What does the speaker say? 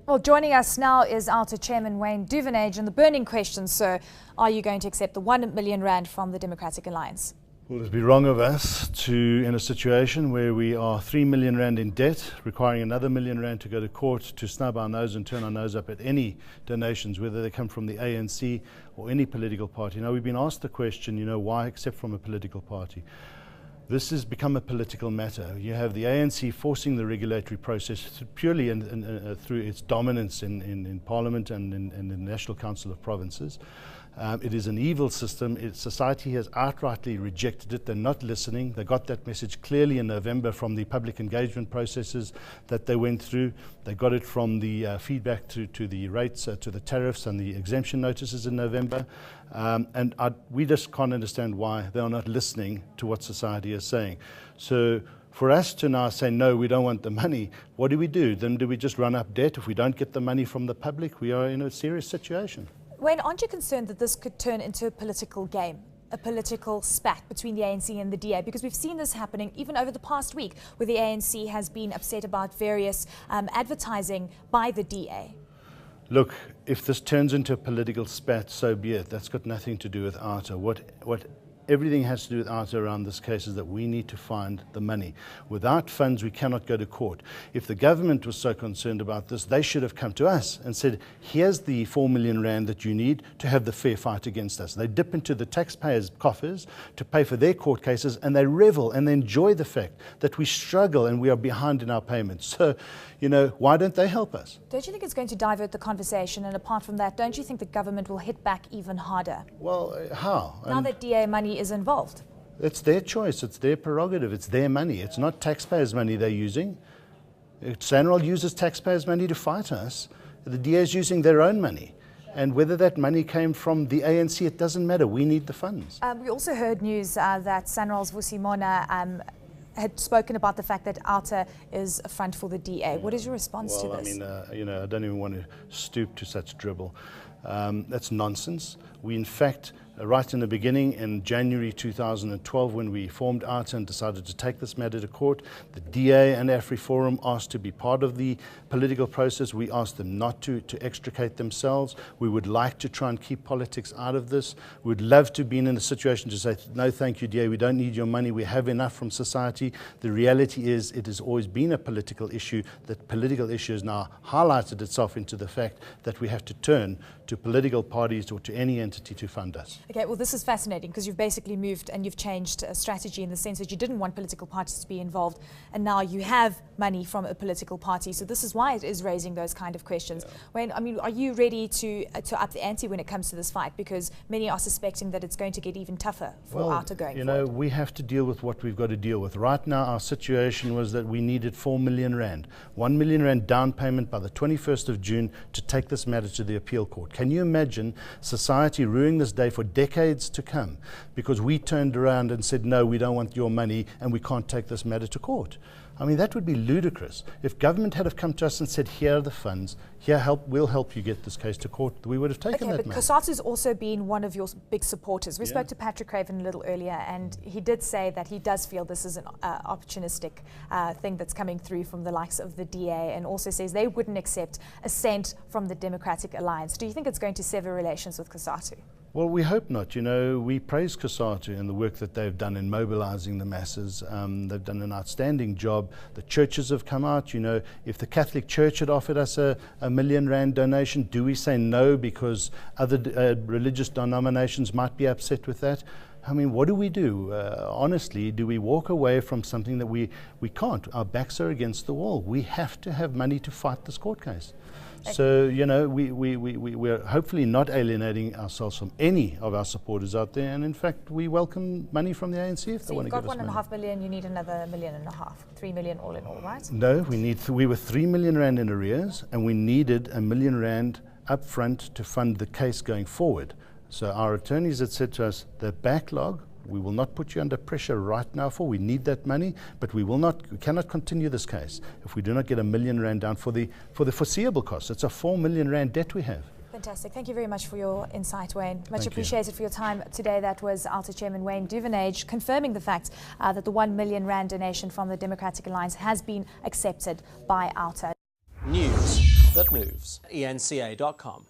Well, joining us now is Outa Chairman Wayne Duvenage, and the burning question, sir, are you going to accept the 1 million rand from the Democratic Alliance? Well, it'd be wrong of us to, in a situation where we are 3 million rand in debt, requiring another 1 million rand to go to court, to snub our nose and turn our nose up at any donations, whether they come from the ANC or any political party. Now, we've been asked the question, why accept from a political party? This has become a political matter. You have the ANC forcing the regulatory process purely through its dominance in Parliament and in the National Council of Provinces. It is an evil system. Society has outrightly rejected it. They're not listening. They got that message clearly in November from the public engagement processes that they went through. They got it from the feedback to the rates, to the tariffs and the exemption notices in November. We just can't understand why they are not listening to what society is saying. So for us to now say, no, we don't want the money, what do? Then do we just run up debt? If we don't get the money from the public, we are in a serious situation. Wayne, aren't you concerned that this could turn into a political game, a political spat between the ANC and the DA? Because we've seen this happening even over the past week, where the ANC has been upset about various advertising by the DA. Look, if this turns into a political spat, so be it. That's got nothing to do with Outa. Everything has to do with Outa around this case is that we need to find the money. Without funds, we cannot go to court. If the government was so concerned about this, they should have come to us and said, here's the 4 million rand that you need to have the fair fight against us. They dip into the taxpayers' coffers to pay for their court cases, and they revel and they enjoy the fact that we struggle and we are behind in our payments. So, why don't they help us? Don't you think it's going to divert the conversation? And apart from that, don't you think the government will hit back even harder? Well, how? Now that DA money is involved. It's their choice. It's their prerogative. It's their money. It's not taxpayers' money they're using. SANRAL uses taxpayers' money to fight us. The DA is using their own money. And whether that money came from the ANC, it doesn't matter. We need the funds. We also heard news that SANRAL's Vusimona had spoken about the fact that Outa is a front for the DA. What is your response to this? I don't even want to stoop to such dribble. That's nonsense. We, in fact, right in the beginning, in January 2012, when we formed Outa and decided to take this matter to court, the DA and AfriForum asked to be part of the political process. We asked them not to extricate themselves. We would like to try and keep politics out of this. We would love to be in a situation to say, no, thank you, DA, we don't need your money. We have enough from society. The reality is it has always been a political issue. That political issue has now highlighted itself into the fact that we have to turn to political parties or to any entity to fund us. Okay, well, this is fascinating because you've basically moved and you've changed a strategy in the sense that you didn't want political parties to be involved, and now you have money from a political party. So this is why it is raising those kind of questions. Yeah. Wayne, are you ready to up the ante when it comes to this fight? Because many are suspecting that it's going to get even tougher for Outa going forward. We have to deal with what we've got to deal with. Right now, our situation was that we needed 4 million rand, 1 million rand down payment by the 21st of June to take this matter to the appeal court. Can you imagine society ruining this day for decades to come because we turned around and said, no, we don't want your money and we can't take this matter to court? I mean, that would be ludicrous. If government had have come to us and said, here are the funds, we'll help you get this case to court, we would have taken that money. But COSATU's also been one of your big supporters. We spoke to Patrick Craven a little earlier, and he did say that he does feel this is an opportunistic thing that's coming through from the likes of the DA, and also says they wouldn't accept a cent from the Democratic Alliance. Do you think it's going to sever relations with COSATU? Well, we hope not. We praise COSATU and the work that they've done in mobilizing the masses. They've done an outstanding job. The churches have come out. If the Catholic Church had offered us a 1 million rand donation, do we say no because other religious denominations might be upset with that? I mean, what do we do? Honestly, do we walk away from something that we can't? Our backs are against the wall. We have to have money to fight this court case. So, we're hopefully not alienating ourselves from any of our supporters out there. And in fact, we welcome money from the ANC if they want to give us money. So you've got 1.5 million, you need another 1.5 million, 3 million all in all, right? No, we were 3 million rand in arrears, and we needed 1 million rand up front to fund the case going forward. So our attorneys had said to us, the backlog, we will not put you under pressure right now we need that money, but we cannot continue this case if we do not get 1 million rand down for the foreseeable costs. It's a 4 million rand debt we have. Fantastic. Thank you very much for your insight, Wayne. Much appreciated for your time today. That was Outa Chairman Wayne Duvenage confirming the fact that the 1 million rand donation from the Democratic Alliance has been accepted by Outa. News. that moves. eNCA.com.